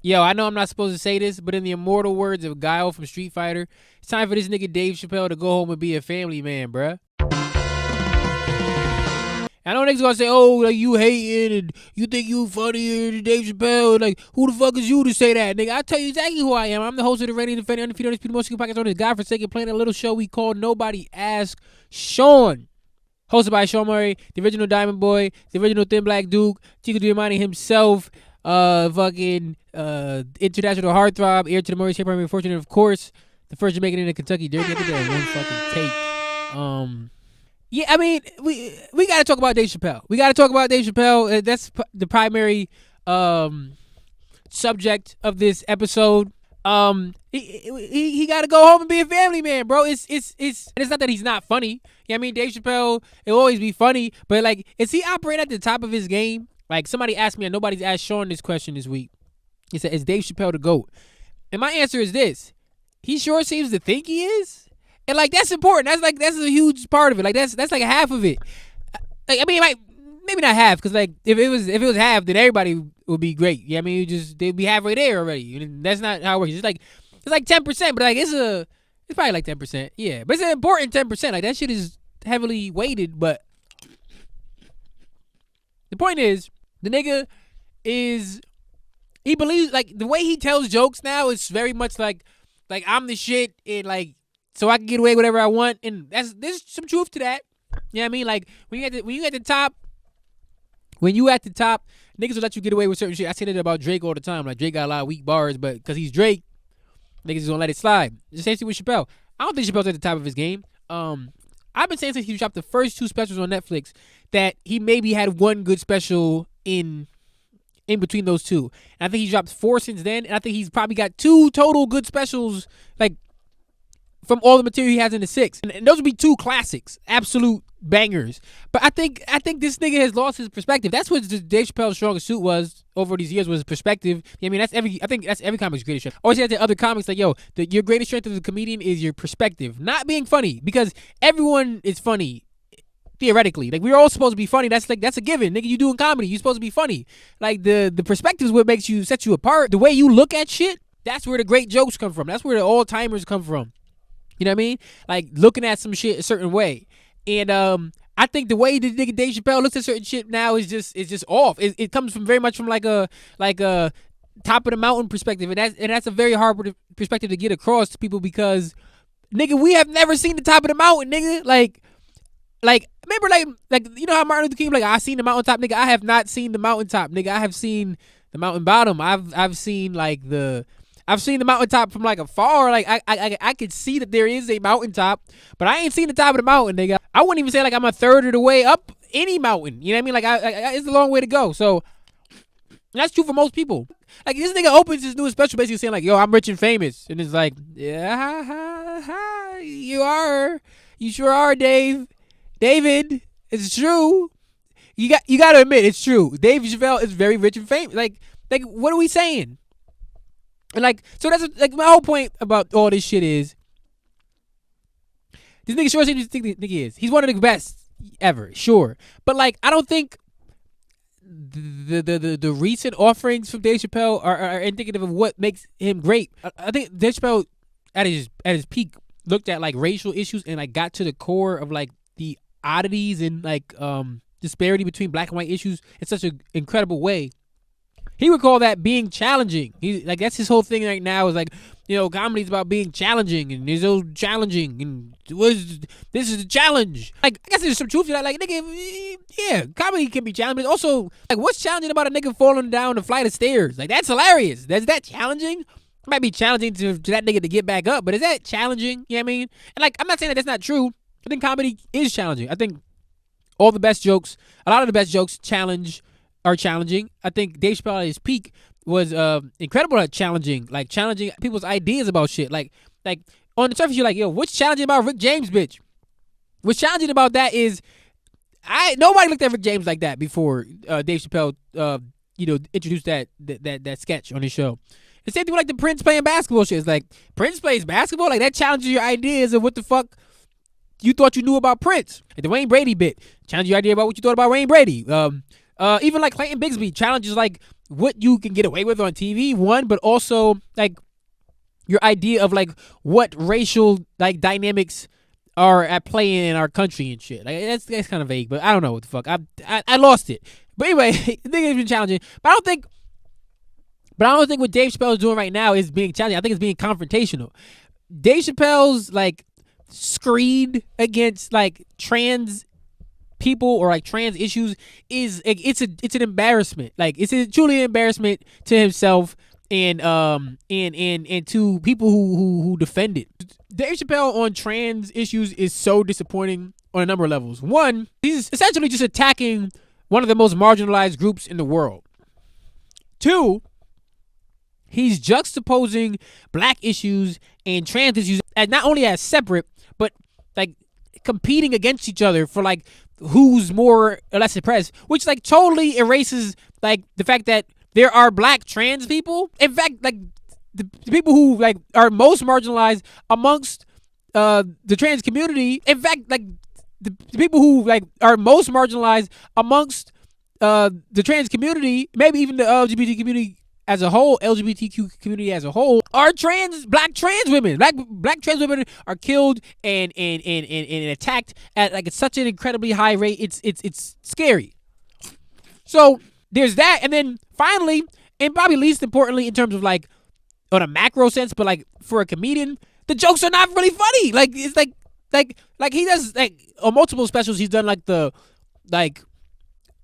Yo, I know I'm not supposed to say this, but in the immortal words of Guile from Street Fighter, it's time for this nigga Dave Chappelle to go home and be a family man, bruh. I know niggas gonna say, oh, like you hating and you think you funnier than Dave Chappelle. Like, who the fuck is you to say that, nigga? I'll tell you exactly who I am. I'm the host of the reigning defending undefeated undisputed most podcast on this godforsaken planet, a little show we call Nobody Ask Shawn. Hosted by Shawn Murray, the original Diamond Boy, the original Thin Black Duke, Chico Giamatti himself, fucking international heartthrob, heir to the Murray Chamber, unfortunate, of course, the first Jamaican in the Kentucky Derby. I think that one fucking take. Yeah, I mean, we got to talk about Dave Chappelle. We got to talk about Dave Chappelle. That's the primary subject of this episode. He got to go home and be a family man, bro. It's not that he's not funny. Yeah, I mean, Dave Chappelle, it'll always be funny, but like, is he operating at the top of his game? Like, somebody asked me, and nobody's asked Shawn this question this week. He said, "Is Dave Chappelle the GOAT?" And my answer is this: he sure seems to think he is. And like, that's important. That's a huge part of it. Like, that's like half of it. Like, I mean, like, maybe not half, because like if it was half, then everybody would be great. Yeah, I mean, they'd be halfway there already. And that's not how it works. It's like 10%, but like it's probably like 10%. Yeah, but it's an important 10%. Like, that shit is heavily weighted. But the point is, the nigga he believes, like, the way he tells jokes now is very much like I'm the shit, and like, so I can get away with whatever I want, and there's some truth to that. You know what I mean? Like, when you at the top, niggas will let you get away with certain shit. I say that about Drake all the time. Like, Drake got a lot of weak bars, but because he's Drake, niggas is gonna let it slide. The same thing with Chappelle. I don't think Chappelle's at the top of his game. I've been saying since he dropped the first 2 specials on Netflix that he maybe had one good special in between those 2. And I think he dropped 4 since then, and I think he's probably got 2 total good specials, like, from all the material he has in the 6. And those would be 2 classics, absolute bangers. But I think this nigga has lost his perspective. That's what Dave Chappelle's strongest suit was over these years, was perspective. I mean, I think that's every comic's greatest strength. Always had the other comics, like, yo, your greatest strength as a comedian is your perspective, not being funny, because everyone is funny. Theoretically, like, we're all supposed to be funny. That's a given, nigga. You doing comedy, you supposed to be funny. Like, the perspective is what sets you apart. The way you look at shit, that's where the great jokes come from. That's where the all timers come from. You know what I mean? Like, looking at some shit a certain way. And I think the way the nigga Dave Chappelle looks at certain shit now is just off. It comes from very much from like a top of the mountain perspective, and that's a very hard perspective to get across to people, because, nigga, we have never seen the top of the mountain, nigga. Like, remember, like you know how Martin Luther King, like, I seen the mountaintop, nigga. I have not seen the mountaintop, nigga. I have seen the mountain bottom. I've seen the mountaintop from like afar. Like, I could see that there is a mountaintop, but I ain't seen the top of the mountain, nigga. I wouldn't even say like I'm a third of the way up any mountain. You know what I mean? Like, it's a long way to go. So that's true for most people. Like, this nigga opens his new special basically saying like, yo, I'm rich and famous, and it's like, yeah, you sure are, David. It's true. You got to admit, it's true. Dave Chappelle is very rich and famous. Like, what are we saying? And like, so that's like my whole point about all this shit is, this nigga sure seems to think he is. He's one of the best ever, sure. But like, I don't think the recent offerings from Dave Chappelle are indicative of what makes him great. I think Dave Chappelle at his peak looked at like racial issues and like got to the core of like the oddities and like disparity between black and white issues in such an incredible way. He would call that being challenging. He like, that's his whole thing right now, is like, you know, comedy's about being challenging, and there's no challenging, and this is a challenge. Like, I guess there's some truth to that. Like, nigga, yeah, comedy can be challenging. But also, like, what's challenging about a nigga falling down a flight of stairs? Like, that's hilarious. Is that challenging? It might be challenging to that nigga to get back up, but is that challenging? You know what I mean? And like, I'm not saying that that's not true. I think comedy is challenging. I think a lot of the best jokes are challenging. I think Dave Chappelle at his peak was incredible at challenging people's ideas about shit. Like on the surface, you're like, yo, what's challenging about Rick James, bitch? What's challenging about that is nobody looked at Rick James like that before Dave Chappelle introduced that sketch on his show. The same thing with like the Prince playing basketball shit. It's like, Prince plays basketball? Like, that challenges your ideas of what the fuck you thought you knew about Prince. Like the Wayne Brady bit, challenge your idea about what you thought about Wayne Brady. Even like Clayton Bigsby challenges like what you can get away with on TV, one, but also like your idea of like what racial like dynamics are at play in our country and shit. Like that's kind of vague, but I don't know what the fuck. I lost it. But anyway, I think it's been challenging. But I don't think what Dave Chappelle is doing right now is being challenging. I think it's being confrontational. Dave Chappelle's like screed against like trans people or like trans issues is it's an embarrassment. Like it's truly an embarrassment to himself and to people who defend it. Dave Chappelle on trans issues is so disappointing on a number of levels. One, he's essentially just attacking one of the most marginalized groups in the world. Two, he's juxtaposing black issues and trans issues as not only as separate, but like competing against each other for like who's more or less oppressed, which like totally erases like the fact that there are black trans people. In fact, like the people who like are most marginalized amongst the trans community. In fact, like the people who like are most marginalized amongst the trans community, maybe even the LGBT community as a whole, LGBTQ community as a whole, are black trans women. Black trans women are killed and attacked at like such an incredibly high rate. It's scary. So there's that, and then finally, and probably least importantly in terms of like on a macro sense, but like for a comedian, the jokes are not really funny. Like it's like he does like on multiple specials. He's done like the like.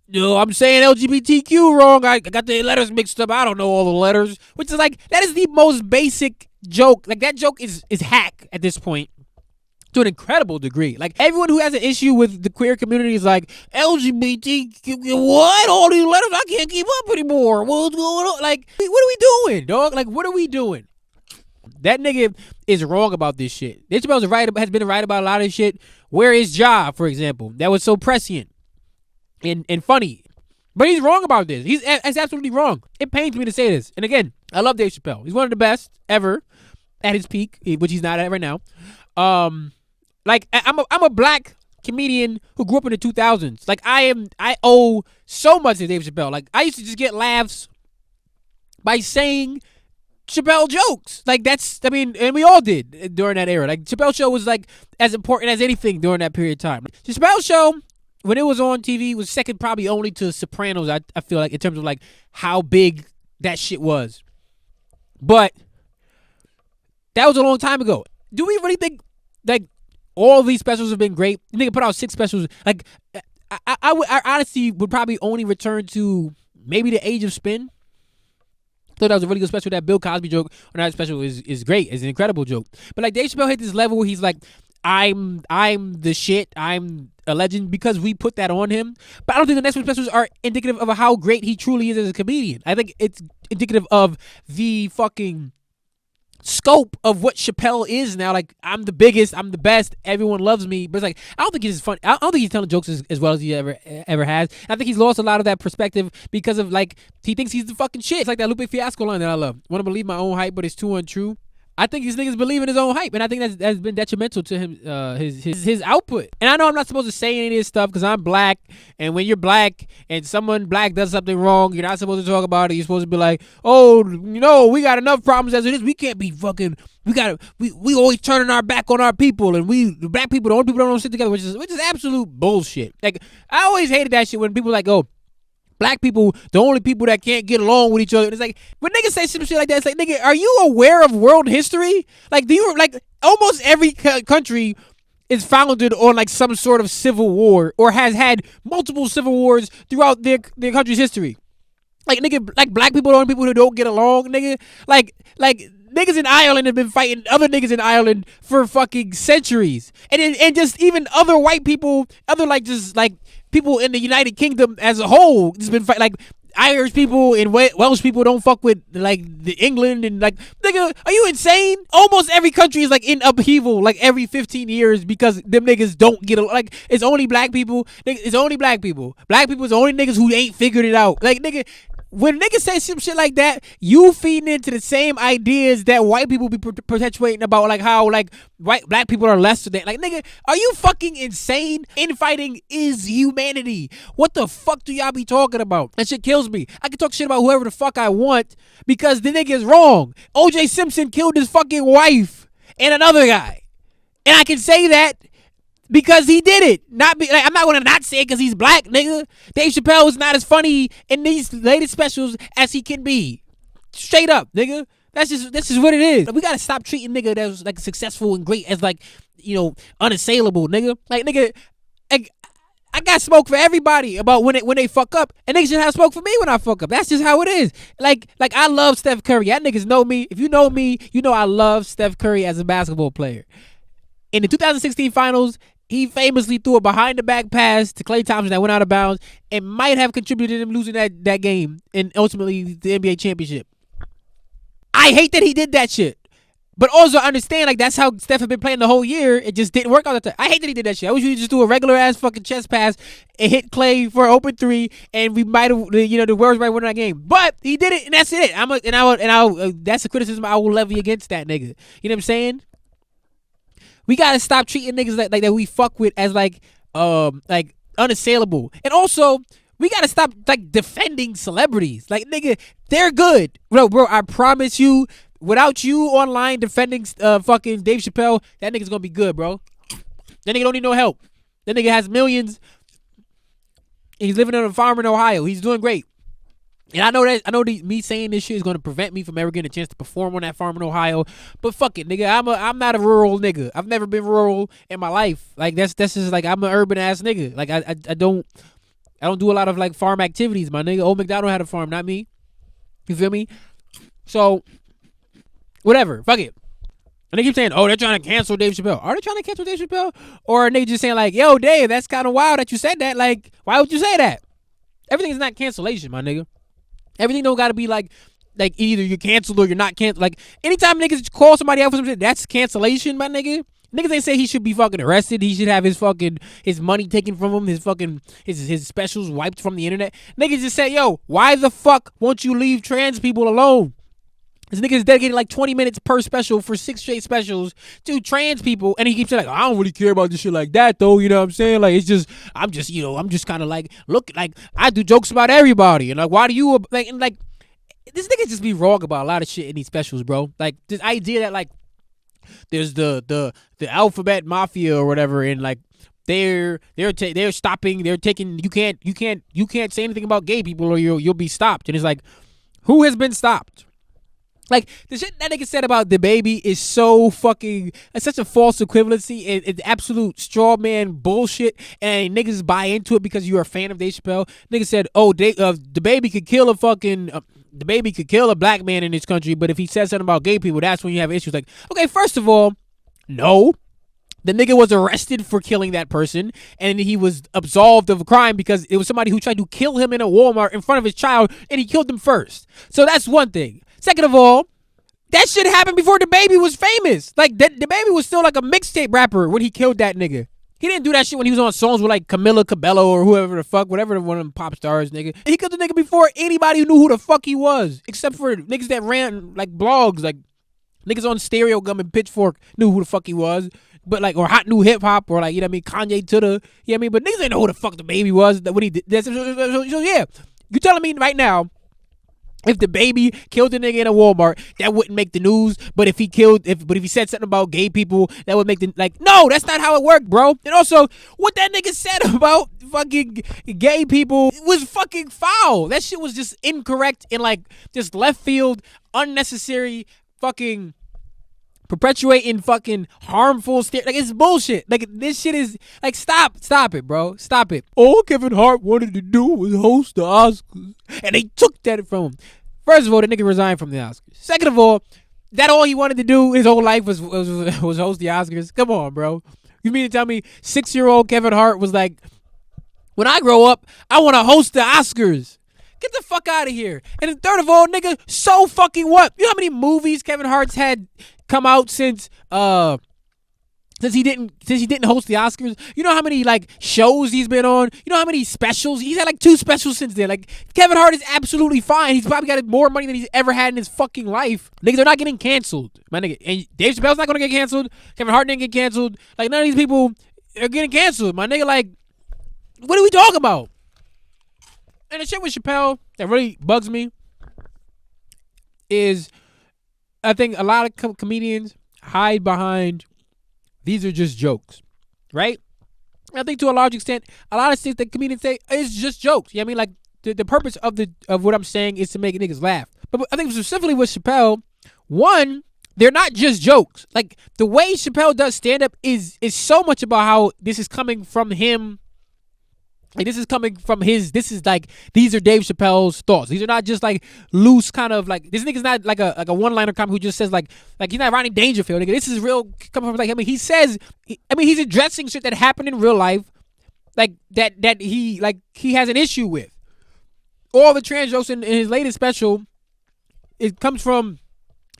No, I'm saying LGBTQ wrong. I got the letters mixed up. I don't know all the letters. Which is like, that is the most basic joke. Like, that joke is hack at this point to an incredible degree. Like, everyone who has an issue with the queer community is like, LGBTQ, what? All these letters? I can't keep up anymore. What's going on? Like, what are we doing, dog? Like, what are we doing? That nigga is wrong about this shit. Dave Chappelle has been right about a lot of shit. Where is Ja, for example? That was so prescient. And funny, but he's wrong about this. He's absolutely wrong. It pains me to say this. And again, I love Dave Chappelle. He's one of the best ever at his peak, which he's not at right now. Like I'm a black comedian who grew up in the 2000s. Like I owe so much to Dave Chappelle. Like I used to just get laughs by saying Chappelle jokes. Like and we all did during that era. Like Chappelle Show was like as important as anything during that period of time. The Chappelle Show, when it was on TV, was second probably only to Sopranos, I feel like, in terms of like how big that shit was. But that was a long time ago. Do we really think like all of these specials have been great? You nigga put out 6 specials. Like I honestly would probably only return to maybe The Age of Spin. I thought that was a really good special. That Bill Cosby joke on that special is great. It's an incredible joke. But like Dave Chappelle hit this level where he's like, I'm the shit. I'm a legend because we put that on him. But I don't think the next one specials are indicative of how great he truly is as a comedian. I think it's indicative of the fucking scope of what Chappelle is now. Like, I'm the biggest, I'm the best, everyone loves me. But it's like, I don't think he's fun. I don't think he's telling jokes as well as he ever has. I think he's lost a lot of that perspective because of like, he thinks he's the fucking shit. It's like that Lupe Fiasco line that I love. Want to believe my own hype, but it's too untrue. I think these niggas believe in his own hype, and I think that's been detrimental to him, his output. And I know I'm not supposed to say any of this stuff because I'm black, and when you're black and someone black does something wrong, you're not supposed to talk about it. You're supposed to be like, oh, you know, we got enough problems as it is. We can't be fucking. We always turning our back on our people, and the black people, the only people that don't sit together, which is absolute bullshit. Like, I always hated that shit when people like, oh, black people, the only people that can't get along with each other. It's like, when niggas say some shit like that, it's like, nigga, are you aware of world history? Like, do you, like, almost every country is founded on, like, some sort of civil war or has had multiple civil wars throughout their country's history. Like, nigga, like, black people are the only people who don't get along, nigga. Like, niggas in Ireland have been fighting other niggas in Ireland for fucking centuries. And just even other white people, other, like, just, like, people in the United Kingdom as a whole, just been fighting, like, Irish people and Welsh people don't fuck with, like, the England and, like, nigga, are you insane? Almost every country is, like, in upheaval, like, every 15 years because them niggas don't get along. Like, it's only black people. It's only black people. Black people is the only niggas who ain't figured it out. Like, nigga, when niggas say some shit like that, you feeding into the same ideas that white people be perpetuating about like how like black people are less than. Like, nigga, are you fucking insane? Infighting is humanity. What the fuck do y'all be talking about? That shit kills me. I can talk shit about whoever the fuck I want because the nigga is wrong. O.J. Simpson killed his fucking wife and another guy, and I can say that because he did it. I'm not gonna not say it because he's black, nigga. Dave Chappelle is not as funny in these latest specials as he can be. Straight up, nigga. This is what it is. We gotta stop treating nigga that's like successful and great as like, you know, unassailable, nigga. Like, nigga, I got smoke for everybody about when they fuck up, and niggas should have smoke for me when I fuck up. That's just how it is. Like I love Steph Curry. Y'all niggas know me. If you know me, you know I love Steph Curry as a basketball player. In the 2016 finals, he famously threw a behind-the-back pass to Klay Thompson that went out of bounds and might have contributed to him losing that game and ultimately the NBA championship. I hate that he did that shit. But also understand, like, that's how Steph had been playing the whole year. It just didn't work out that time. I hate that he did that shit. I wish we just do a regular-ass fucking chest pass and hit Klay for an open three, and we might have, you know, the Warriors might win that game. But he did it, and that's it. That's a criticism I will levy against that nigga. You know what I'm saying? We gotta stop treating niggas like that we fuck with as like unassailable. And also, we gotta stop like defending celebrities. Like, nigga, they're good. Bro, I promise you, without you online defending fucking Dave Chappelle, that nigga's gonna be good, bro. That nigga don't need no help. That nigga has millions. He's living on a farm in Ohio. He's doing great. And I know me saying this shit is going to prevent me from ever getting a chance to perform on that farm in Ohio. But fuck it, nigga. I'm not a rural nigga. I've never been rural in my life. Like, that's just like, I'm an urban ass nigga. Like, I don't do a lot of like farm activities, my nigga. Old McDonald had a farm, not me. You feel me? So, whatever. Fuck it. And they keep saying, oh, they're trying to cancel Dave Chappelle. Are they trying to cancel Dave Chappelle? Or are they just saying like, yo, Dave, that's kind of wild that you said that. Like, why would you say that? Everything is not cancellation, my nigga. Everything don't gotta be like either you're canceled or you're not canceled. Like, anytime niggas call somebody out for some shit, that's cancellation, my nigga. Niggas ain't say he should be fucking arrested. He should have his money taken from him, his specials wiped from the internet. Niggas just say, yo, why the fuck won't you leave trans people alone? This nigga's dedicated like 20 minutes per special for 6 straight specials to trans people, and he keeps saying like, I don't really care about this shit like that though, you know what I'm saying? Like, I'm just kind of like, look, like, I do jokes about everybody, and like, why do you like, and like, this nigga just be wrong about a lot of shit in these specials, bro. Like, this idea that like there's the alphabet mafia or whatever, and like they're stopping, they're taking, you can't say anything about gay people or you'll be stopped. And it's like, who has been stopped? Like, the shit that nigga said about the baby is so fucking, it's such a false equivalency. It's absolute straw man bullshit, and niggas buy into it because you're a fan of Dave Chappelle. Nigga said, oh, the baby could kill a fucking, the baby could kill a black man in this country, but if he says something about gay people, that's when you have issues. Like, okay, first of all, no. The nigga was arrested for killing that person, and he was absolved of a crime because it was somebody who tried to kill him in a Walmart in front of his child, and he killed him first. So that's one thing. Second of all, that shit happened before the baby was famous. Like, the baby was still like a mixtape rapper when he killed that nigga. He didn't do that shit when he was on songs with like Camila Cabello or whoever the fuck, whatever one of them pop stars, nigga. He killed the nigga before anybody knew who the fuck he was, except for niggas that ran like blogs, like niggas on Stereo Gum and Pitchfork knew who the fuck he was. But like, or Hot New Hip Hop, or like, you know what I mean, Kanye to the, you know what I mean, but niggas ain't know who the fuck the baby was when he did that. So yeah, you telling me right now, if the baby killed a nigga in a Walmart, that wouldn't make the news. But if he said something about gay people, that would make the, like, no, that's not how it worked, bro. And also, what that nigga said about fucking gay people was fucking foul. That shit was just incorrect and like just left field, unnecessary, fucking perpetuating fucking harmful like, it's bullshit. Like, this shit is like, stop it, bro, stop it. All Kevin Hart wanted to do was host the Oscars, and they took that from him. First of all, the nigga resigned from the Oscars. Second of all, that all he wanted to do his whole life was host the Oscars. Come on, bro. You mean to tell me 6-year-old Kevin Hart was like, when I grow up, I want to host the Oscars? Get the fuck out of here. And then third of all, nigga, so fucking what? You know how many movies Kevin Hart's had come out since since he didn't host the Oscars. You know how many like shows he's been on? You know how many specials? He's had like 2 specials since then. Like Kevin Hart is absolutely fine. He's probably got more money than he's ever had in his fucking life. Niggas are not getting canceled. My nigga. And Dave Chappelle's not gonna get canceled. Kevin Hart didn't get canceled. Like none of these people are getting canceled. My nigga, like, what are we talking about? And the shit with Chappelle that really bugs me is I think a lot of comedians hide behind these are just jokes, right? I think to a large extent, a lot of things that comedians say is just jokes. You know what I mean? Like the purpose of what I'm saying is to make niggas laugh. But I think specifically with Chappelle, one, they're not just jokes. Like the way Chappelle does stand up is so much about how this is coming from him. Like this is coming from this is like, these are Dave Chappelle's thoughts. These are not just like loose kind of like, this nigga's not like a one-liner comic who just says like he's not Rodney Dangerfield. Nigga, this is real coming from like, I mean, he's addressing shit that happened in real life, like that he has an issue with. All the trans jokes in his latest special, it comes from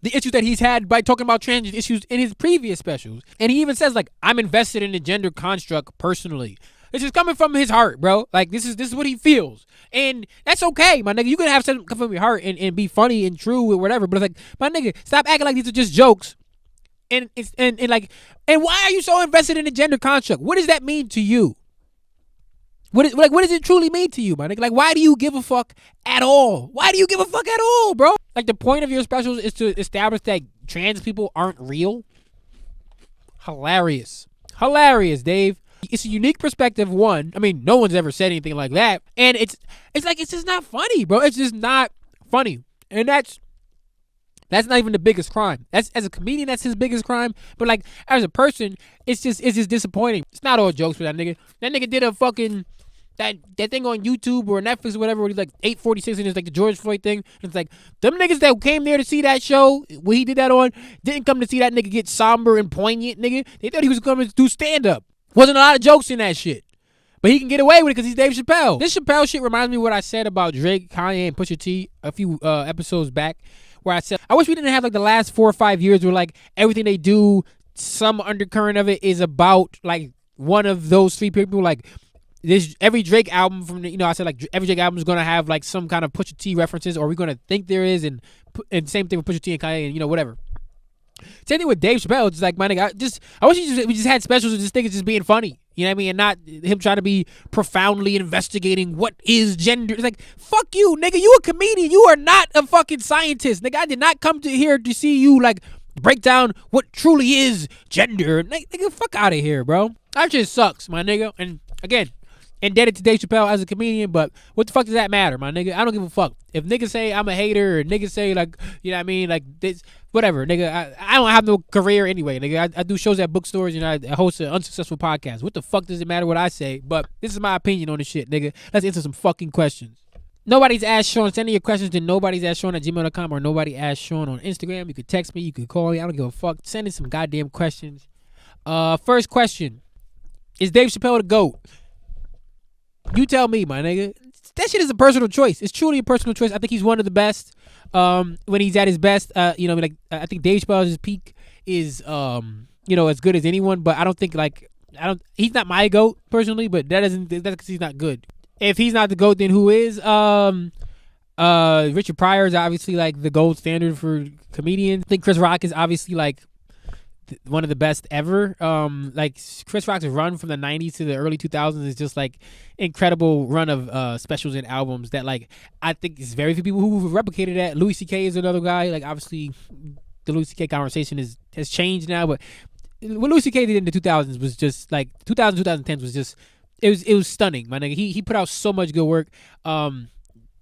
the issues that he's had by talking about trans issues in his previous specials. And he even says like, I'm invested in the gender construct personally. This is coming from his heart, bro. Like this is what he feels, and that's okay, my nigga. You can have something come from your heart and be funny and true or whatever. But it's like, my nigga, stop acting like these are just jokes. And why are you so invested in the gender construct? What does that mean to you? What does it truly mean to you, my nigga? Like, why do you give a fuck at all? Why do you give a fuck at all, bro? Like the point of your specials is to establish that trans people aren't real. Hilarious, Dave. It's a unique perspective, one. I mean, no one's ever said anything like that. And it's just not funny, bro. It's just not funny. And that's not even the biggest crime. That's, as a comedian, that's his biggest crime. But like as a person, it's just disappointing. It's not all jokes for that nigga. That nigga did a fucking that thing on YouTube or Netflix or whatever where he's like 846 and it's like the George Floyd thing. And it's like them niggas that came there to see that show where he did that on didn't come to see that nigga get somber and poignant, nigga. They thought he was coming to do stand up. Wasn't a lot of jokes in that shit. But he can get away with it because he's Dave Chappelle. This Chappelle shit reminds me of what I said about Drake, Kanye, and Pusha T a few episodes back, where I said, I wish we didn't have like the last 4 or 5 years where like everything they do, some undercurrent of it is about like one of those 3 people. Like this, every Drake album from I said like every Drake album is going to have like some kind of Pusha T references, or we're going to think there is, and same thing with Pusha T and Kanye and whatever. Same thing with Dave Chappelle. It's like, my nigga, I wish we just had specials of just niggas just being funny. You know what I mean? And not him trying to be profoundly investigating what is gender. It's like, fuck you, nigga. You a comedian. You are not a fucking scientist. Nigga, I did not come to here to see you like break down what truly is gender. Nigga, fuck out of here, bro. That shit sucks, my nigga. And again, indebted to Dave Chappelle as a comedian, but what the fuck does that matter, my nigga? I don't give a fuck. If niggas say I'm a hater, or niggas say like, you know what I mean, like this, whatever, nigga. I don't have no career anyway, nigga. I do shows at bookstores and I host an unsuccessful podcast. What the fuck does it matter what I say? But this is my opinion on this shit, nigga. Let's answer some fucking questions. Nobody's asked Shawn. Send your questions to nobody's@Shawn@gmail.com or nobody asked Shawn on Instagram. You can text me. You can call me. I don't give a fuck. Send in some goddamn questions. First question: is Dave Chappelle the GOAT? You tell me, my nigga. That shit is a personal choice. It's truly a personal choice. I think he's one of the best. When he's at his best, I think Dave Chappelle's peak is, as good as anyone. But I don't think he's not my GOAT personally. But that's because he's not good. If he's not the GOAT, then who is? Richard Pryor is obviously like the gold standard for comedians. I think Chris Rock is obviously like one of the best ever. Like Chris Rock's run from the 90s to the early 2000s is just like incredible run of specials and albums that like I think is very few people who have replicated that. Louis C.K. is another guy. Like obviously the Louis C.K. conversation has changed now, but what Louis C.K. did in the 2000s was just like 2010s was just it was stunning, my nigga. He put out so much good work.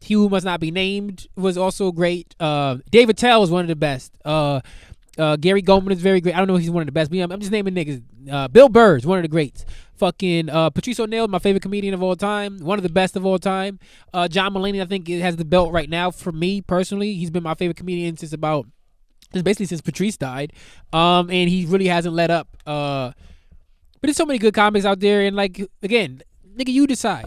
He Who Must Not Be Named was also great. David Tell was one of the best. Gary Goldman is very great. I don't know if he's one of the best, but I'm just naming niggas. Bill Burr is one of the greats. Fucking Patrice O'Neal, my favorite comedian of all time, one of the best of all time. John Mulaney, I think, has the belt right now for me personally. He's been my favorite comedian since Patrice died, and he really hasn't let up. But there's so many good comics out there, and like again, nigga, you decide.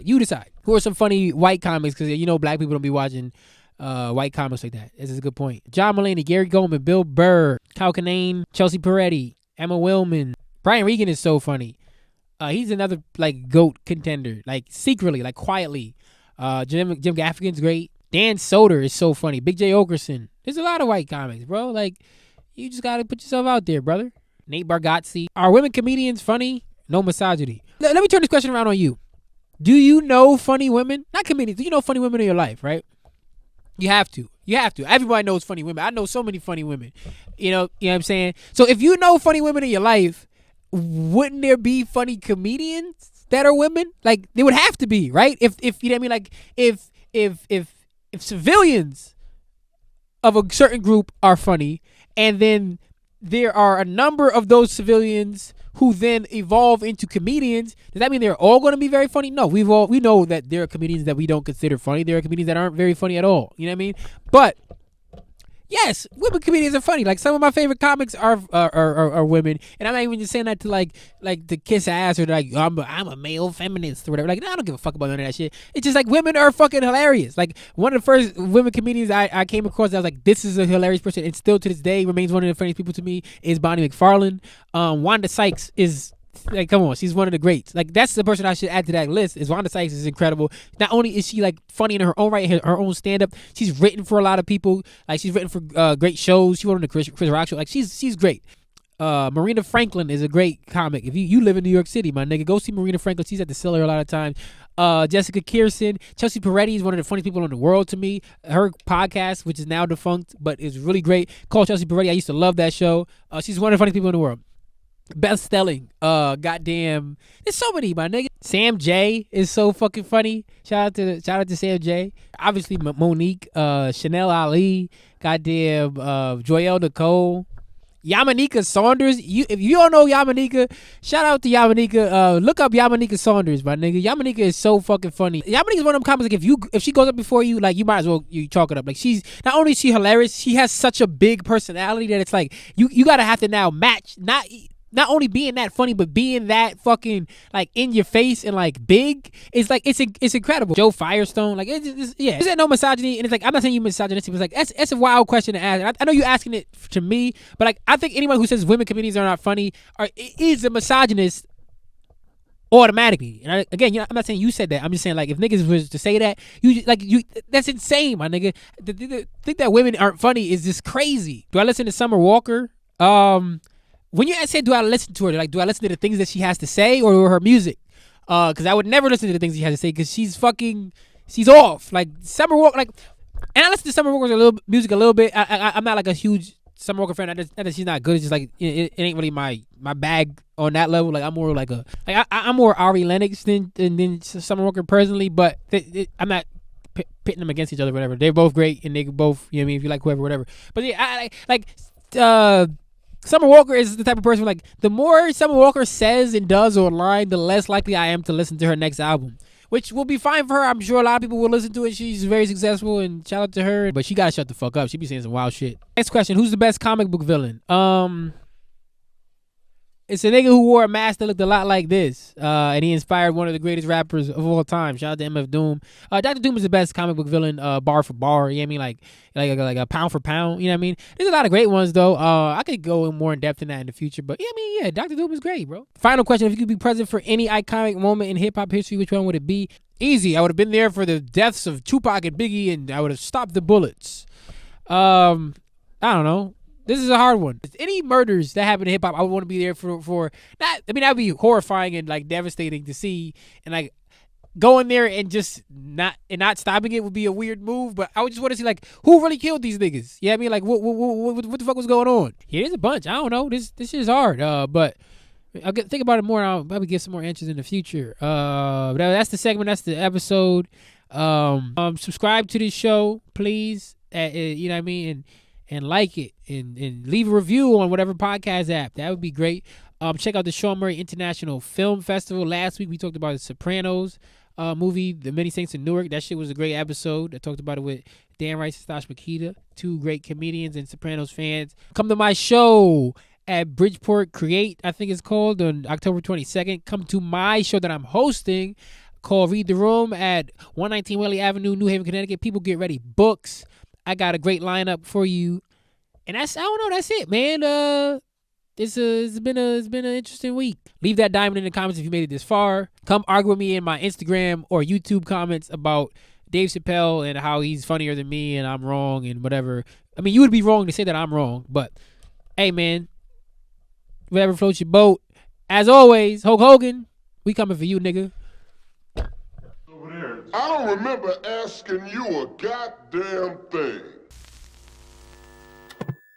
Who are some funny white comics? Because black people don't be watching white comics like that. This is a good point. John Mulaney, Gary Goldman, Bill Burr, Kyle Kinane, Chelsea Peretti, Emma Willman, Brian Regan is so funny. He's another like GOAT contender, like secretly, like quietly. Jim Gaffigan's great. Dan Soder is so funny. Big J Okerson. There's a lot of white comics, bro. Like, you just gotta put yourself out there, brother. Nate Bargatze. Are women comedians funny? No misogyny. Let me turn this question around on you. Do you know funny women? Not comedians. Do you know funny women in your life, right? You have to. You have to. Everybody knows funny women. I know so many funny women. You know what I'm saying? So if you know funny women in your life, wouldn't there be funny comedians that are women? Like, they would have to be, right? If you know what I mean? Like, if civilians of a certain group are funny, and then there are a number of those civilians who then evolve into comedians, does that mean they're all going to be very funny? No, we know that there are comedians that we don't consider funny. There are comedians that aren't very funny at all. You know what I mean? But yes, women comedians are funny. Like, some of my favorite comics are women, and I'm not even just saying that to like to kiss ass or like I'm a male feminist or whatever. Like, I don't give a fuck about none of that shit. It's just like women are fucking hilarious. Like, one of the first women comedians I came across, I was like, this is a hilarious person, and still to this day remains one of the funniest people to me, is Bonnie McFarlane. Wanda Sykes is, like, come on, she's one of the greats. Like, that's the person I should add to that list. Is Wanda Sykes is incredible. Not only is she like funny in her own right, her own stand up, she's written for a lot of people. Like, she's written for great shows. She wrote on the Chris Rock show. Like, she's great. Marina Franklin is a great comic. If you live in New York City, my nigga, go see Marina Franklin. She's at the Cellar a lot of times. Jessica Kirsten, Chelsea Peretti is one of the funniest people in the world to me. Her podcast, which is now defunct, but is really great, called Chelsea Peretti. I used to love that show. She's one of the funniest people in the world. Beth Stelling, goddamn, there's so many, my nigga. Sam J is so fucking funny. Shout out to Sam J. Obviously Monique, Chanel Ali, goddamn, Joelle Nicole, Yamanika Saunders. If you don't know Yamanika, shout out to Yamanika. Look up Yamanika Saunders, my nigga. Yamanika is so fucking funny. Yamanika is one of them comics, like, if she goes up before you, like, you might as well you chalk it up. Like, she's not only is she hilarious, she has such a big personality that it's like you gotta have to now match, not only being that funny, but being that fucking like in your face and like big. It's like it's incredible. Joe Firestone, like yeah. There's no misogyny, and it's like, I'm not saying you misogynistic, but it's like that's a wild question to ask. I know you're asking it to me, but like, I think anyone who says women comedians are not funny is a misogynist automatically. And again, I'm not saying you said that. I'm just saying, like, if niggas was to say that, you that's insane, my nigga. The think that women aren't funny is just crazy. Do I listen to Summer Walker? When you say, do I listen to her? Like, do I listen to the things that she has to say or her music? Because I would never listen to the things she has to say, because she's off. Like, Summer Walker, like, and I listen to Summer Walker's music a little bit. I'm not like a huge Summer Walker fan. Not that she's not good. It's just like it ain't really my bag on that level. Like, I'm more like I'm more Ari Lennox than Summer Walker personally. But I'm not pitting them against each other, whatever. They're both great, and they both, you know what I mean, if you like whoever, whatever. But yeah, Summer Walker is the type of person, like, the more Summer Walker says and does online, the less likely I am to listen to her next album, which will be fine for her. I'm sure a lot of people will listen to it. She's very successful, and shout out to her, but she gotta shut the fuck up. She be saying some wild shit. Next question: who's the best comic book villain? It's a nigga who wore a mask that looked a lot like this, and he inspired one of the greatest rappers of all time. Shout out to MF Doom. Dr. Doom is the best comic book villain, bar for bar. You know what I mean? Like a pound for pound. You know what I mean? There's a lot of great ones, though. I could go more in depth in that in the future, but yeah, Dr. Doom is great, bro. Final question: if you could be present for any iconic moment in hip hop history, which one would it be? Easy. I would have been there for the deaths of Tupac and Biggie, and I would have stopped the bullets. I don't know. This is a hard one. Any murders that happen in hip hop, I would want to be there for that. I mean, that would be horrifying and like devastating to see, and like going there and just not stopping it would be a weird move. But I would just want to see, like, who really killed these niggas. Yeah, I mean, like, what the fuck was going on? Yeah, there's a bunch. I don't know. This shit is hard. But I'll think about it more. And I'll probably get some more answers in the future. But that's the segment. That's the episode. Subscribe to this show, please. You know what I mean? And like it, and leave a review on whatever podcast app. That would be great. Check out the Shawn Murray International Film Festival. Last week we talked about the Sopranos movie, The Many Saints in Newark. That shit was a great episode. I talked about it with Dan Rice and Stash Makita, two great comedians and Sopranos fans. Come to my show at Bridgeport Create, I think it's called, on October 22nd. Come to my show that I'm hosting called Read the Room at 119 Whaley Avenue, New Haven, Connecticut. People get ready. Books. I got a great lineup for you. And that's it, man. it's been an interesting week. Leave that diamond in the comments if you made it this far. Come argue with me in my Instagram or YouTube comments about Dave Chappelle and how he's funnier than me and I'm wrong and whatever. I mean, you would be wrong to say that I'm wrong, but hey, man, whatever floats your boat. As always, Hulk Hogan, we coming for you, nigga. I don't remember asking you a goddamn thing.